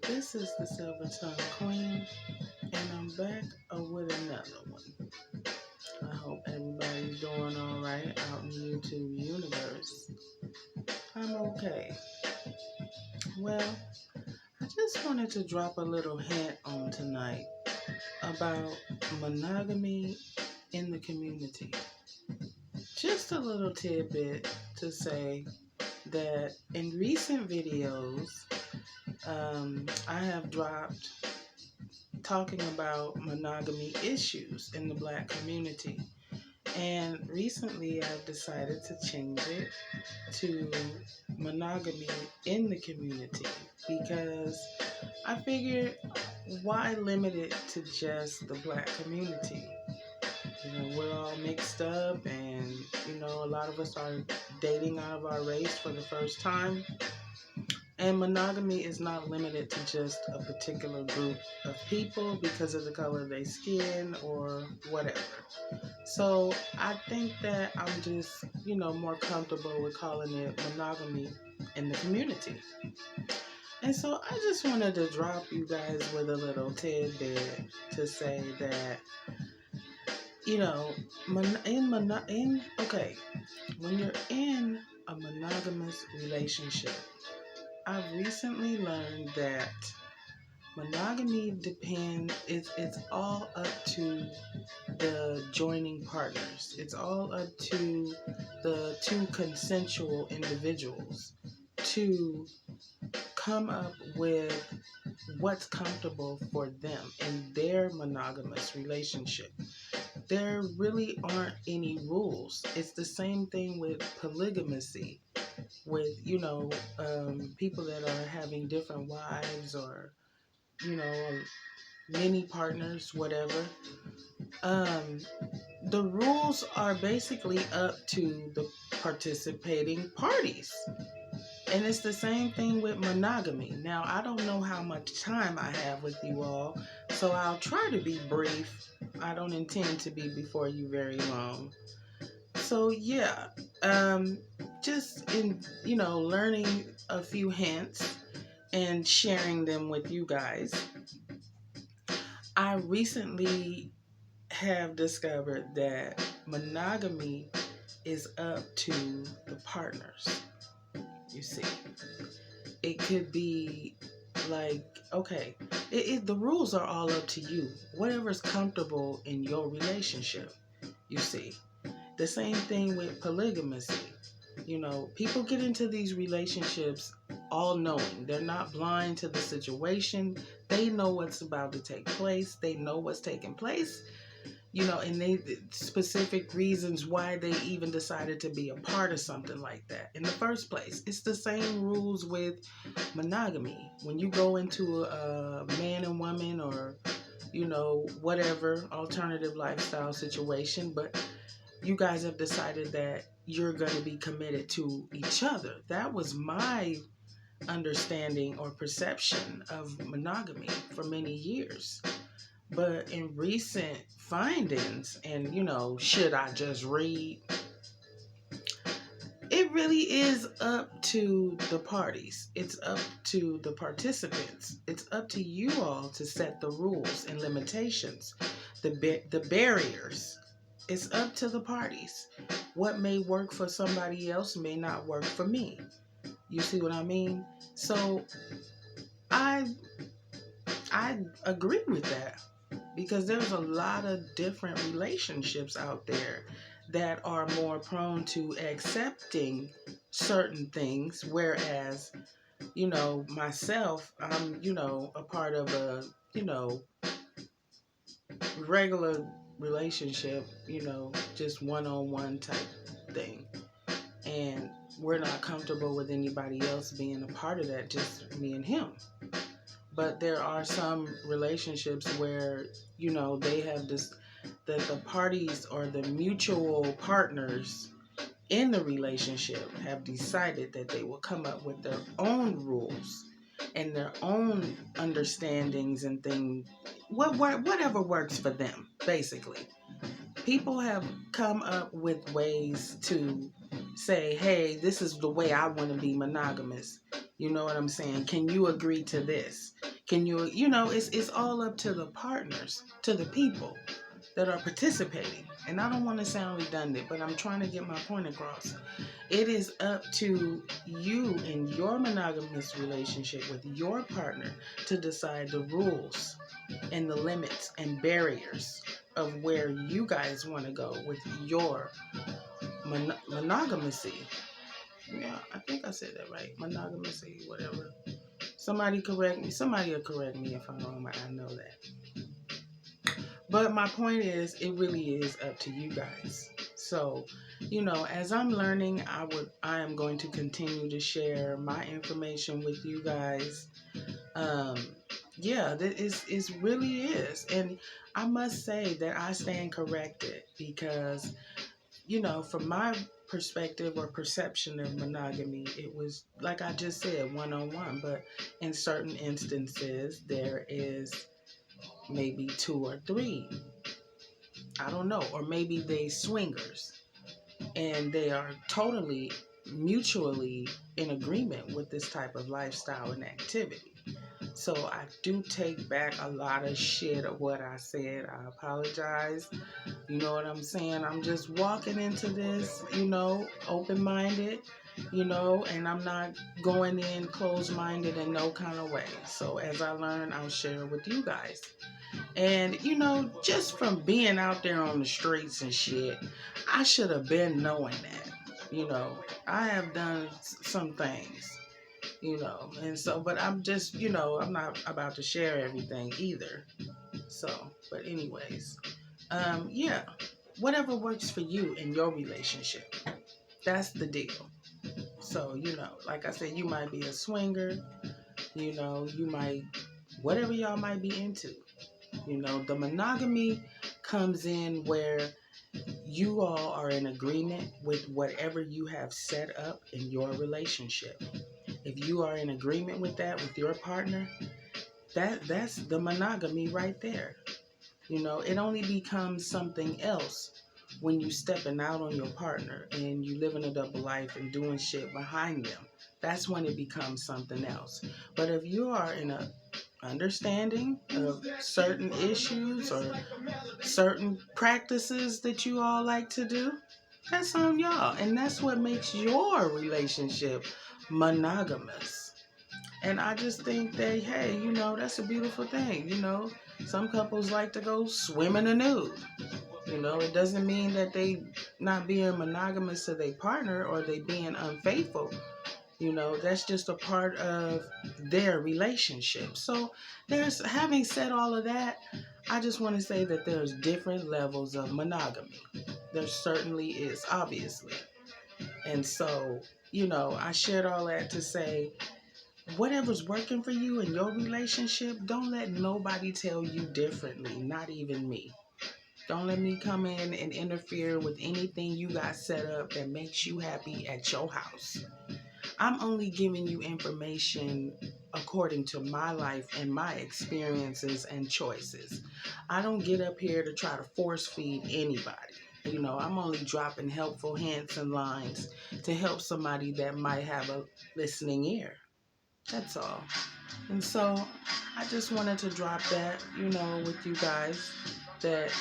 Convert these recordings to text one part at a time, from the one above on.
This is the Silver Tongue Queen, and I'm back with another one. I hope everybody's doing all right out in the YouTube universe. I'm okay. Well, I just wanted to drop a little hint on tonight about monogamy in the community. Just a little tidbit to say that in recent videos, I have dropped talking about monogamy issues in the Black community. And recently I've decided to change it to monogamy in the community because I figured, why limit it to just the Black community? We're all mixed up, and a lot of us are dating out of our race for the first time. And monogamy is not limited to just a particular group of people because of the color of their skin or whatever. So I think that I'm just, more comfortable with calling it monogamy in the community. And so I just wanted to drop you guys with a little tidbit to say that, when you're in a monogamous relationship, I've recently learned that monogamy it's all up to the joining partners. It's all up to the two consensual individuals to come up with what's comfortable for them in their monogamous relationship. There really aren't any rules. It's the same thing with polygamy, with people that are having different wives or many partners, whatever. The rules are basically up to the participating parties. And it's the same thing with monogamy. Now, I don't know how much time I have with you all, so I'll try to be brief. I don't intend to be before you very long. So yeah, just in learning a few hints and sharing them with you guys. I recently have discovered that monogamy is up to the partners. You see, it could be like, okay, the rules are all up to you. Whatever's comfortable in your relationship, you see. The same thing with polygamy. People get into these relationships all knowing. They're not blind to the situation. They know what's about to take place. They know what's taking place. And they specific reasons why they even decided to be a part of something like that in the first place. It's the same rules with monogamy. When you go into a man and woman or, whatever alternative lifestyle situation, but you guys have decided that you're going to be committed to each other. That was my understanding or perception of monogamy for many years. But in recent findings, and should I just read? It really is up to the parties. It's up to the participants. It's up to you all to set the rules and limitations, the barriers. It's up to the parties. What may work for somebody else may not work for me. You see what I mean? So I agree with that, because there's a lot of different relationships out there that are more prone to accepting certain things, whereas myself, I'm a part of a regular relationship, just one-on-one type thing, and we're not comfortable with anybody else being a part of that, just me and him. But there are some relationships where, they have this, that the parties or the mutual partners in the relationship have decided that they will come up with their own rules and their own understandings and things, whatever works for them, basically. People have come up with ways to say, hey, this is the way I want to be monogamous. You know what I'm saying? Can you agree to this? Can you, it's all up to the partners, to the people that are participating. And I don't want to sound redundant, but I'm trying to get my point across. It is up to you in your monogamous relationship with your partner to decide the rules and the limits and barriers of where you guys want to go with your monogamy. Yeah, I think I said that right. Monogamy, whatever. Somebody correct me. Somebody will correct me if I'm wrong. I know that. But my point is, it really is up to you guys. So, as I'm learning, I am going to continue to share my information with you guys. Yeah, it really is. And I must say that I stand corrected because, from my perspective or perception of monogamy, it was, like I just said, one-on-one. But in certain instances, there is maybe 2 or 3. I don't know. Or maybe they swingers and they are totally mutually in agreement with this type of lifestyle and activity. So I do take back a lot of shit of what I said. I apologize. You know what I'm saying? I'm just walking into this, open-minded, and I'm not going in closed-minded in no kind of way. So as I learn, I'll share it with you guys. And, just from being out there on the streets and shit, I should have been knowing that. I have done some things, and so, but I'm just, I'm not about to share everything either. So, but anyways, yeah, whatever works for you in your relationship, that's the deal. So, like I said, you might be a swinger, you might, whatever y'all might be into. The monogamy comes in where you all are in agreement with whatever you have set up in your relationship. If you are in agreement with that with your partner, that's the monogamy right there. It only becomes something else when you stepping out on your partner and you living a double life and doing shit behind them. That's when it becomes something else. But if you are in a understanding of certain issues or certain practices that you all like to do, that's on y'all. And that's what makes your relationship monogamous. And I just think that, hey, that's a beautiful thing. Some couples like to go swim in the nude. It doesn't mean that they not being monogamous to their partner or they being unfaithful. That's just a part of their relationship. So having said all of that, I just want to say that there's different levels of monogamy. There certainly is, obviously. And so, I shared all that to say, whatever's working for you in your relationship, don't let nobody tell you differently, not even me. Don't let me come in and interfere with anything you got set up that makes you happy at your house. I'm only giving you information according to my life and my experiences and choices. I don't get up here to try to force feed anybody. I'm only dropping helpful hints and lines to help somebody that might have a listening ear. That's all. And so I just wanted to drop that, with you guys that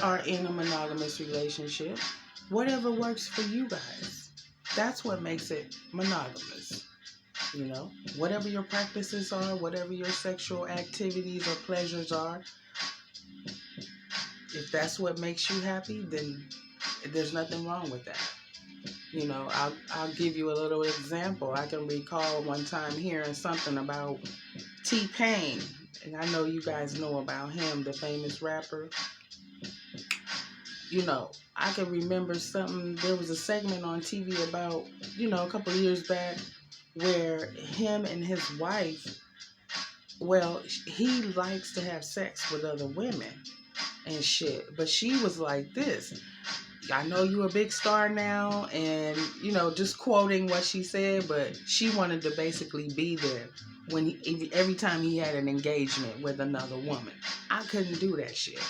are in a monogamous relationship. Whatever works for you guys. That's what makes it monogamous. Whatever your practices are, whatever your sexual activities or pleasures are, if that's what makes you happy, then there's nothing wrong with that. I'll give you a little example. I can recall one time hearing something about TPains, and I know you guys know about him, the famous rapper. I can remember something, there was a segment on TV about, a couple of years back where him and his wife, well, he likes to have sex with other women and shit, but she was like this. I know you a big star now, and, just quoting what she said, but she wanted to basically be there when every time he had an engagement with another woman. I couldn't do that shit.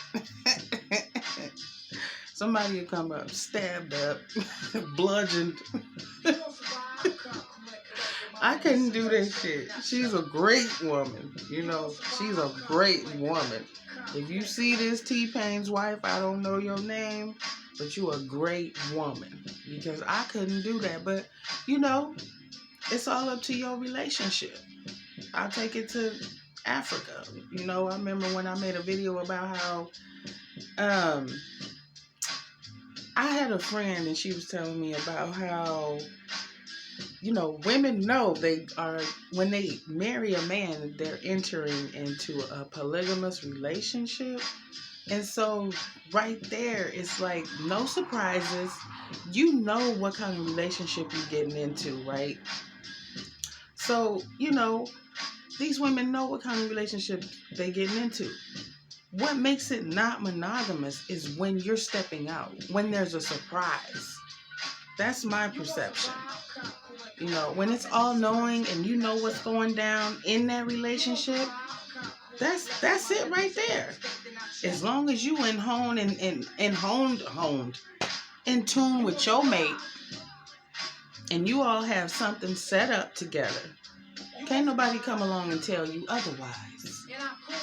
Somebody would come up, stabbed up, bludgeoned. I couldn't do that shit. She's a great woman. You know, she's a great woman. If you see this TPains Wife, I don't know your name, but you a great woman. Because I couldn't do that. But, you know, it's all up to your relationship. I'll take it to Africa. You know, I remember when I made a video about how I had a friend and she was telling me about how, you know, women know they are, when they marry a man, they're entering into a polygamous relationship. And so right there, it's like no surprises. You know what kind of relationship you're getting into, right? So, you know, these women know what kind of relationship they're getting into. What makes it not monogamous is when you're stepping out, when there's a surprise. That's my perception. You know, when it's all knowing and you know what's going down in that relationship, that's it right there. As long as you honed in tune with your mate and you all have something set up together, can't nobody come along and tell you otherwise.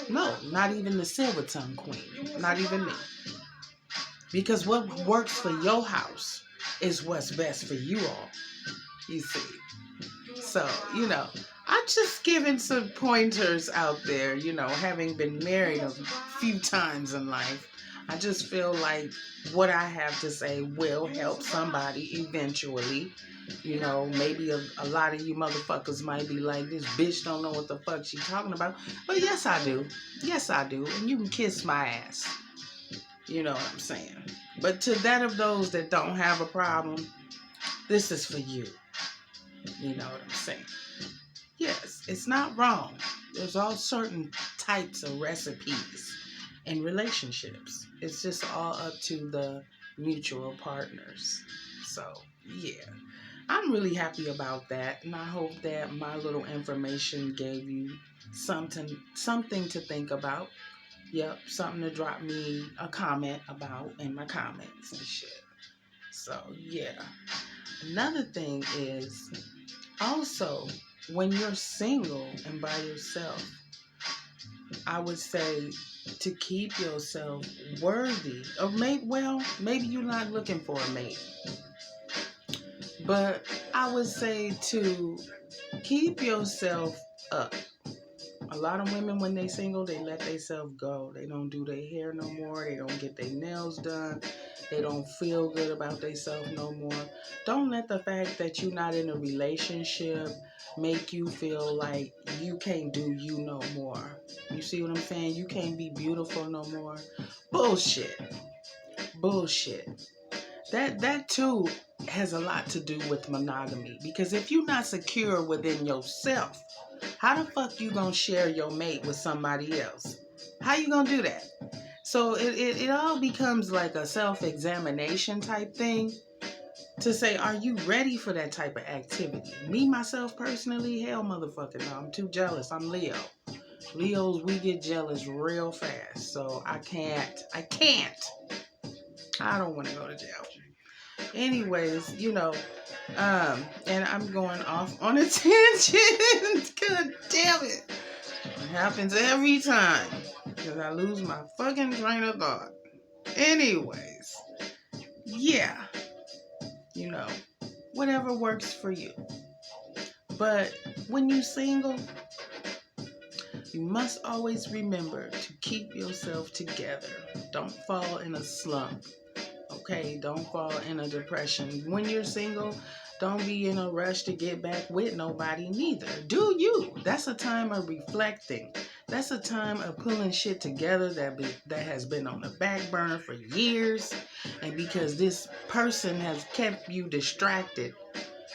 No, not even the silver tongue queen. Not even me. Because what works for your house is what's best for you all. You see. So, you know, I'm just giving some pointers out there, you know, having been married a few times in life. I just feel like what I have to say will help somebody eventually. You know, maybe a lot of you motherfuckers might be like, this bitch don't know what the fuck she talking about. But yes, I do. Yes, I do. And you can kiss my ass. You know what I'm saying? But to that of those that don't have a problem, this is for you. You know what I'm saying? Yes, it's not wrong. There's all certain types of recipes in relationships. It's just all up to the mutual partners. So, yeah. I'm really happy about that, and I hope that my little information gave you something to think about. Yep, something to drop me a comment about in my comments and shit. So, yeah. Another thing is also when you're single and by yourself, I would say to keep yourself worthy of mate. Well, maybe you're not looking for a mate, but I would say to keep yourself up. A lot of women, when they single, they let themselves go. They don't do their hair no more. They don't get their nails done. They don't feel good about themselves no more. Don't let the fact that you're not in a relationship make you feel like you can't do you no more. You see what I'm saying? You can't be beautiful no more. Bullshit. Bullshit. That too has a lot to do with monogamy. Because if you're not secure within yourself, how the fuck you gonna share your mate with somebody else? How you gonna do that? So it all becomes like a self-examination type thing to say, are you ready for that type of activity? Me, myself, personally, hell motherfucker no. I'm too jealous. I'm Leo. Leos, we get jealous real fast. So I can't. I don't want to go to jail. Anyways, you know, and I'm going off on a tangent. God damn it. It happens every time because I lose my fucking train of thought. Anyways, yeah, you know, whatever works for you. But when you're single, you must always remember to keep yourself together. Don't fall in a slump. Okay, don't fall in a depression. When you're single, don't be in a rush to get back with nobody neither. Do you? That's a time of reflecting. That's a time of pulling shit together that has been on the back burner for years. And because this person has kept you distracted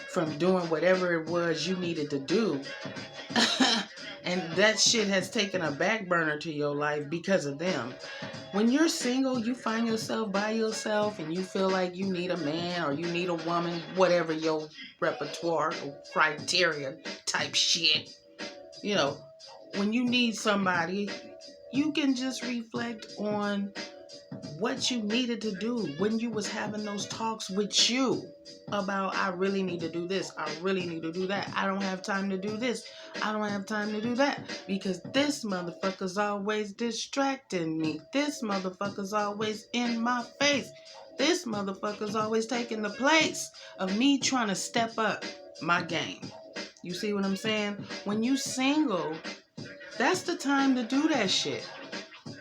from doing whatever it was you needed to do. And that shit has taken a back burner to your life because of them. When you're single, you find yourself by yourself and you feel like you need a man or you need a woman, whatever your repertoire or criteria type shit. You know, when you need somebody, you can just reflect on what you needed to do when you was having those talks with you about, I really need to do this, I really need to do that, I don't have time to do this, I don't have time to do that, because this motherfucker's always distracting me, this motherfucker's always in my face, this motherfucker's always taking the place of me trying to step up my game. You see what I'm saying? When you single, that's the time to do that shit.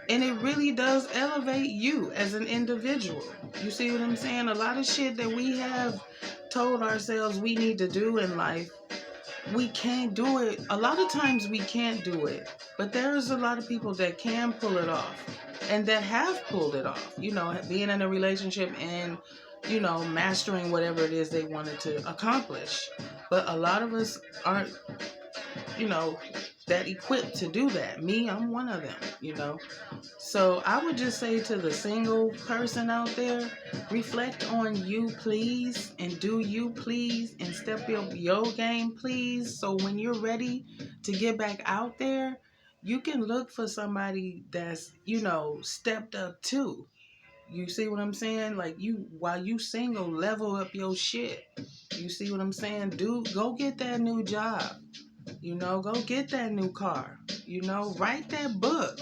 And it really does elevate you as an individual. You see what I'm saying? A lot of shit that we have told ourselves we need to do in life, we can't do it. A lot of times we can't do it. But there's a lot of people that can pull it off. And that have pulled it off. You know, being in a relationship and, you know, mastering whatever it is they wanted to accomplish. But a lot of us aren't, you know, that equipped to do that. Me, I'm one of them, you know. So I would just say to the single person out there, reflect on you, please, and do you, please, and step up your game, please. So when you're ready to get back out there, you can look for somebody that's, you know, stepped up too. You see what I'm saying? Like, you, while you single, level up your shit. You see what I'm saying? Dude, go get that new job. You know, go get that new car. You know, write that book.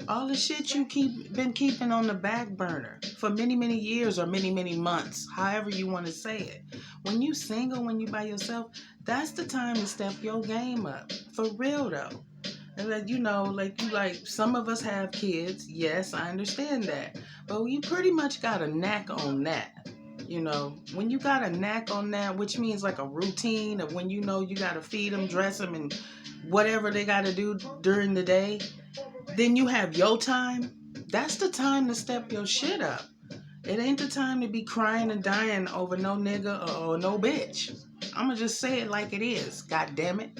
All the shit you been keeping on the back burner for many, many years or many, many months, however you want to say it. When you single, when you by yourself, that's the time to step your game up. For real though. And like, you know, like some of us have kids. Yes, I understand that. But you pretty much got a knack on that. You know, when you got a knack on that, which means like a routine of when you know you got to feed them, dress them, and whatever they got to do during the day, then you have your time. That's the time to step your shit up. It ain't the time to be crying and dying over no nigga or no bitch. I'ma just say it like it is. God damn it.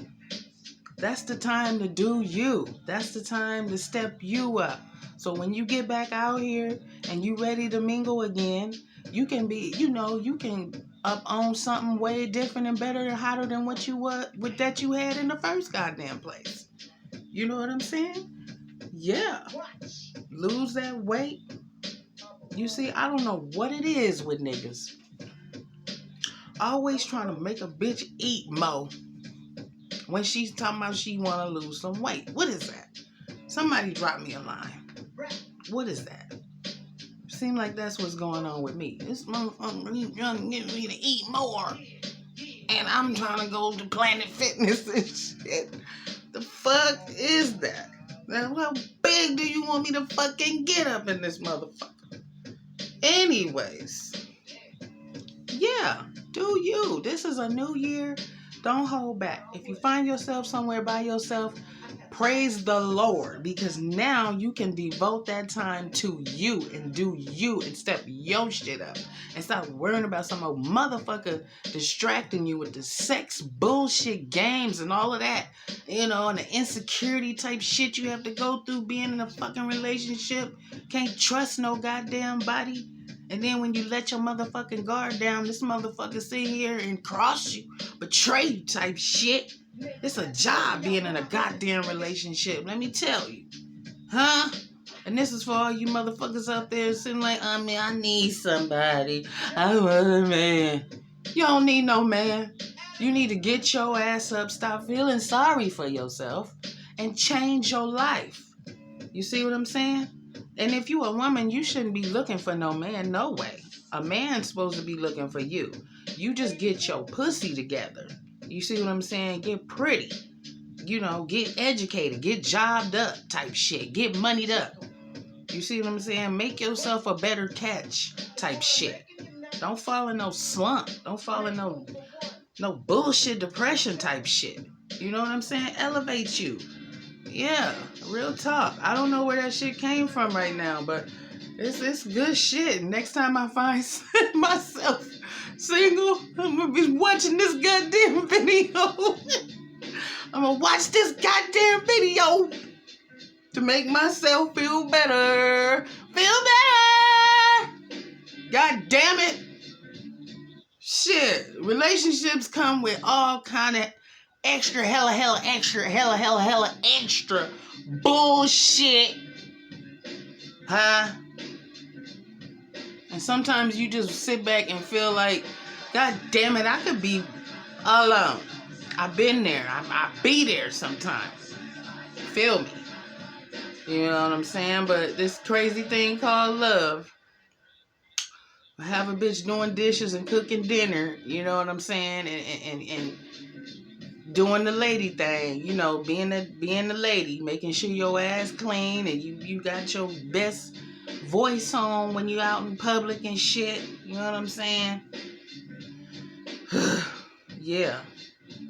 That's the time to do you. That's the time to step you up. So when you get back out here and you ready to mingle again, you can be, you know, you can up on something way different and better and hotter than what you with that you had in the first goddamn place. You know what I'm saying? Yeah. Lose that weight. You see, I don't know what it is with niggas. Always trying to make a bitch eat more when she's talking about she want to lose some weight. What is that? Somebody drop me a line. What is that? Seem like that's what's going on with me. This motherfucker really trying to get me to eat more. And I'm trying to go to Planet Fitness and shit. The fuck is that? Now, how big do you want me to fucking get up in this motherfucker? Anyways, yeah, do you. This is a new year. Don't hold back. If you find yourself somewhere by yourself, praise the Lord, because now you can devote that time to you and do you and step your shit up and stop worrying about some old motherfucker distracting you with the sex bullshit games and all of that, you know, and the insecurity type shit you have to go through being in a fucking relationship. Can't trust no goddamn body. And then when you let your motherfucking guard down, this motherfucker sit here and cross you, betray you type shit. It's a job being in a goddamn relationship, let me tell you. Huh? And this is for all you motherfuckers out there sitting like, I mean, I need somebody. I want a man. You don't need no man. You need to get your ass up, stop feeling sorry for yourself, and change your life. You see what I'm saying? And if you a woman, you shouldn't be looking for no man, no way. A man's supposed to be looking for you. You just get your pussy together. You see what I'm saying? Get pretty. You know, get educated. Get jobbed up type shit. Get moneyed up. You see what I'm saying? Make yourself a better catch type shit. Don't fall in no slump. Don't fall in no bullshit depression type shit. You know what I'm saying? Elevate you. Yeah, real talk. I don't know where that shit came from right now, but it's good shit. Next time I find myself single, I'm gonna be watching this goddamn video. I'm gonna watch this goddamn video to make myself feel better. Feel better. God damn it. Shit. Relationships come with all kind of extra extra bullshit. Huh? sometimes you just sit back and feel like, God damn it, I could be alone. I've been there. I be there sometimes. Feel me? You know what I'm saying? But this crazy thing called love, I have a bitch doing dishes and cooking dinner, you know what I'm saying? And doing the lady thing, you know, being the lady, making sure your ass clean and you got your best voice on when you out in public and shit. You know what I'm saying? Yeah.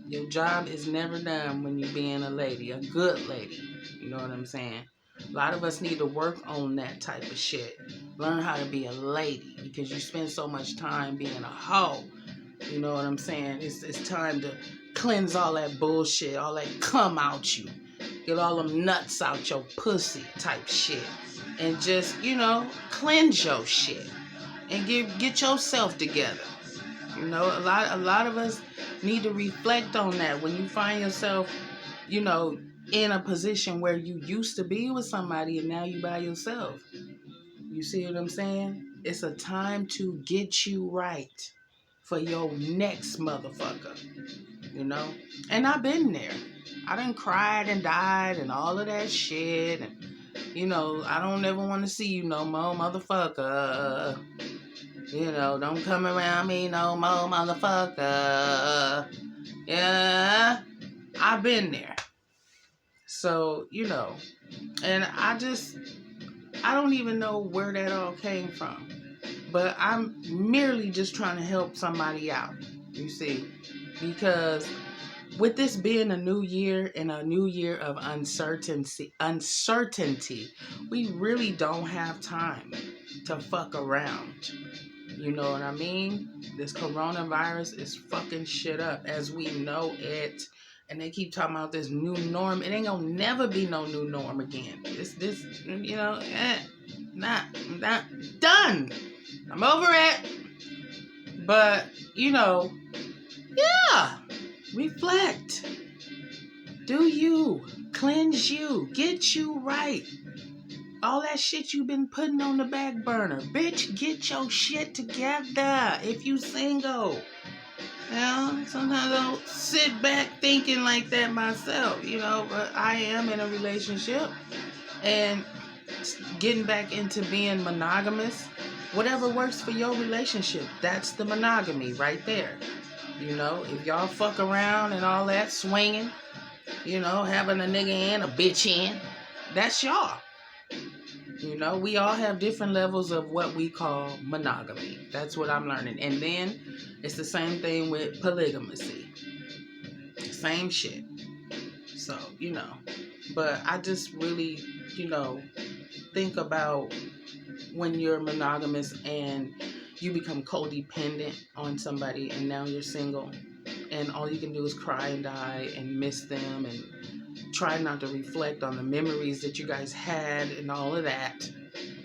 Your job is never done when you're being a lady, a good lady. You know what I'm saying? A lot of us need to work on that type of shit. Learn how to be a lady because you spend so much time being a hoe. You know what I'm saying? It's time to cleanse all that bullshit, all that cum out you. Get all them nuts out your pussy type shit. And just, you know, cleanse your shit. And get yourself together. You know, a lot of us need to reflect on that when you find yourself, you know, in a position where you used to be with somebody and now you by yourself. You see what I'm saying? It's a time to get you right for your next motherfucker, you know? And I've been there. I done cried and died and all of that shit. And, you know, I don't ever want to see you no more, motherfucker. You know, don't come around me no more, motherfucker. Yeah, I've been there. So, you know, and I don't even know where that all came from. But I'm merely just trying to help somebody out, you see. Because with this being a new year and a new year of uncertainty, we really don't have time to fuck around. You know what I mean? This coronavirus is fucking shit up as we know it. And they keep talking about this new norm. It ain't gonna never be no new norm again. This, you know, not done. I'm over it. But, you know, yeah, reflect. Do you. Cleanse you. Get you right. All that shit you've been putting on the back burner. Bitch, get your shit together if you single. You know, sometimes I don't sit back thinking like that myself, you know, but I am in a relationship and getting back into being monogamous. Whatever works for your relationship, that's the monogamy right there. You know, if y'all fuck around and all that, swinging, you know, having a nigga in, a bitch in, that's y'all. You know, we all have different levels of what we call monogamy. That's what I'm learning. And then it's the same thing with polygamy. Same shit. So, you know, but I just really, you know, think about when you're monogamous and you become codependent on somebody and now you're single and all you can do is cry and die and miss them and try not to reflect on the memories that you guys had and all of that.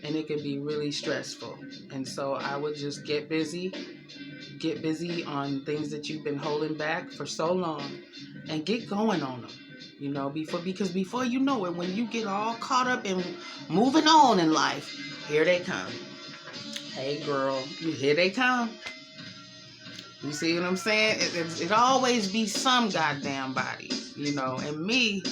And it could be really stressful. And so I would just get busy on things that you've been holding back for so long and get going on them. You know, because before you know it, when you get all caught up in moving on in life, here they come. Hey girl, here they come. You see what I'm saying? It always be some goddamn body, you know. And me,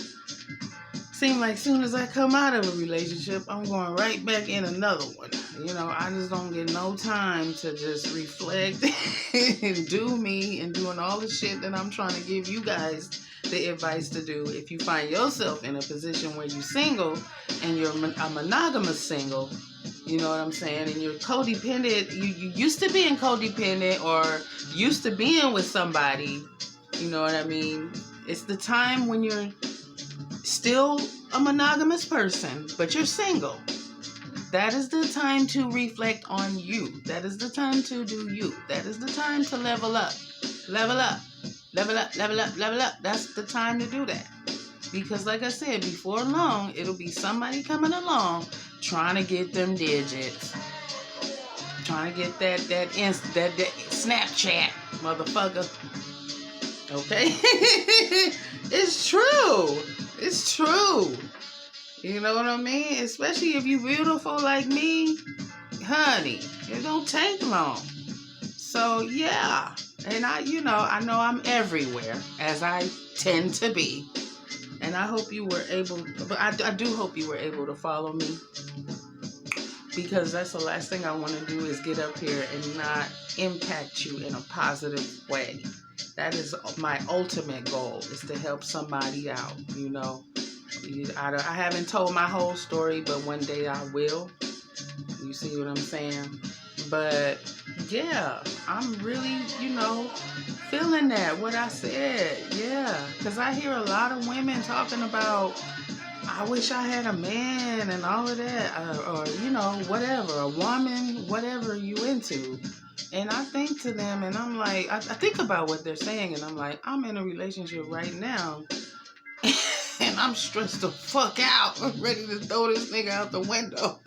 seem like soon as I come out of a relationship, I'm going right back in another one. You know, I just don't get no time to just reflect and do me and doing all the shit that I'm trying to give you guys the advice to do. If you find yourself in a position where you're single and you're a monogamous single, you know what I'm saying, and you're codependent, you used to being codependent or used to being with somebody, you know what I mean? It's the time when you're still a monogamous person, but you're single. That is the time to reflect on you. That is the time to do you. That is the time to level up. Level up. Level up, level up, level up. That's the time to do that. Because like I said, before long, it'll be somebody coming along trying to get them digits. Trying to get that Snapchat, motherfucker. Okay? It's true. It's true. You know what I mean? Especially if you're beautiful like me. Honey, It don't take long. So yeah, and I know I'm everywhere, as I tend to be. And I hope you were able, but I do hope you were able to follow me, because that's the last thing I want to do is get up here and not impact you in a positive way. That is my ultimate goal, is to help somebody out, I haven't told my whole story, but one day I will. You see what I'm saying? But yeah, I'm really, feeling that, what I said. Yeah, because I hear a lot of women talking about, I wish I had a man and all of that, or whatever, a woman, whatever you into. And I think to them, and I'm like, I think about what they're saying, and I'm like, I'm in a relationship right now, and I'm stressed the fuck out. I'm ready to throw this nigga out the window.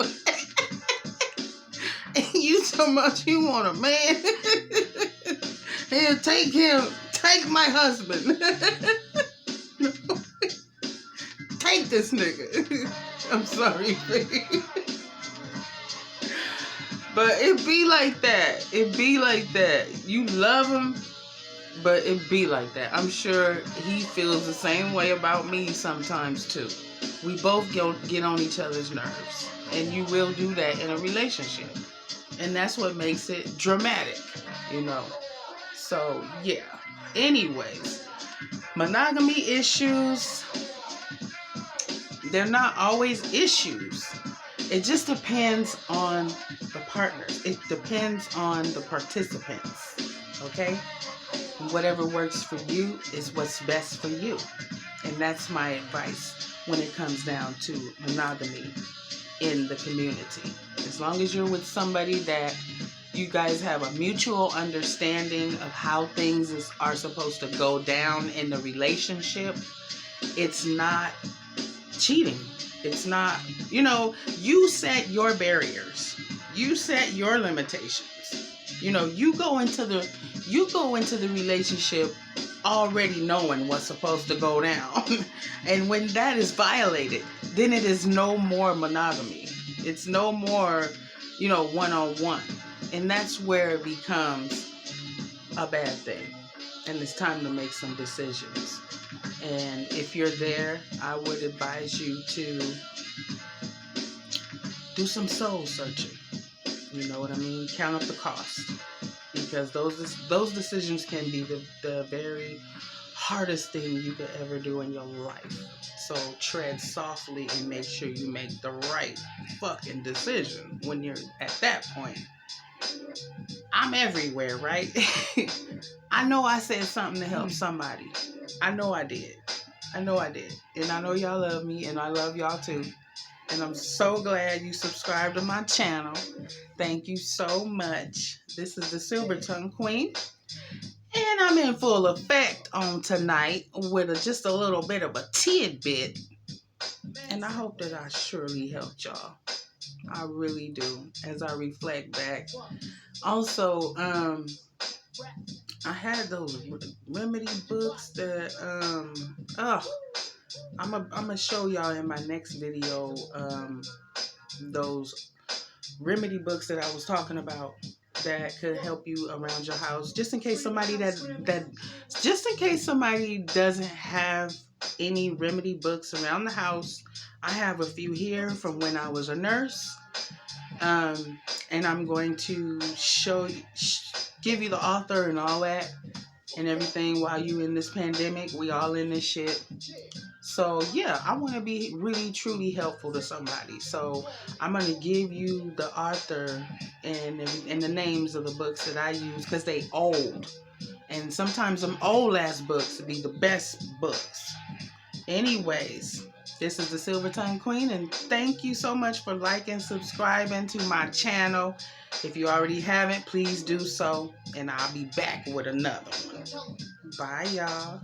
And you so much you want a man? Here, take him. Take my husband. No. Take this nigga. I'm sorry, baby. But it be like that. It be like that. You love him, but it be like that. I'm sure he feels the same way about me sometimes too. We both get on each other's nerves. And you will do that in a relationship. And that's what makes it dramatic, So, yeah. Anyways, monogamy issues, they're not always issues. It just depends on the partners. It depends on the participants, okay? Whatever works for you is what's best for you. And that's my advice when it comes down to monogamy in the community. As long as you're with somebody that you guys have a mutual understanding of how things are supposed to go down in the relationship, it's not cheating. It's not, you set your barriers. You set your limitations. You go into the relationship already knowing what's supposed to go down. And when that is violated, then it is no more monogamy. It's no more, one-on-one. And that's where it becomes a bad thing. And it's time to make some decisions. And if you're there, I would advise you to do some soul searching. You know what I mean? Count up the cost. Because those decisions can be the very hardest thing you could ever do in your life. So tread softly and make sure you make the right fucking decision when you're at that point. I'm everywhere, right? I know I said something to help somebody. I know I did. And I know y'all love me, and I love y'all too. And I'm so glad you subscribed to my channel. Thank you so much. This is the Silver Tongue Queen. And I'm in full effect on tonight with just a little bit of a tidbit. And I hope that I surely helped y'all. I really do, as I reflect back. Also, I had those remedy books that, I'm gonna show y'all in my next video, those remedy books that I was talking about that could help you around your house, just in case somebody doesn't have any remedy books around the house. I have a few here from when I was a nurse, and I'm going to give you the author and all that and everything while you in this pandemic. We all in this shit. So yeah, I want to be really truly helpful to somebody. So I'm going to give you the author and the names of the books that I use, because they old. And sometimes them old ass books be the best books. Anyways, this is the Silver Tongue Queen, and thank you so much for liking, subscribing to my channel. If you already haven't, please do so, and I'll be back with another one. Bye, y'all.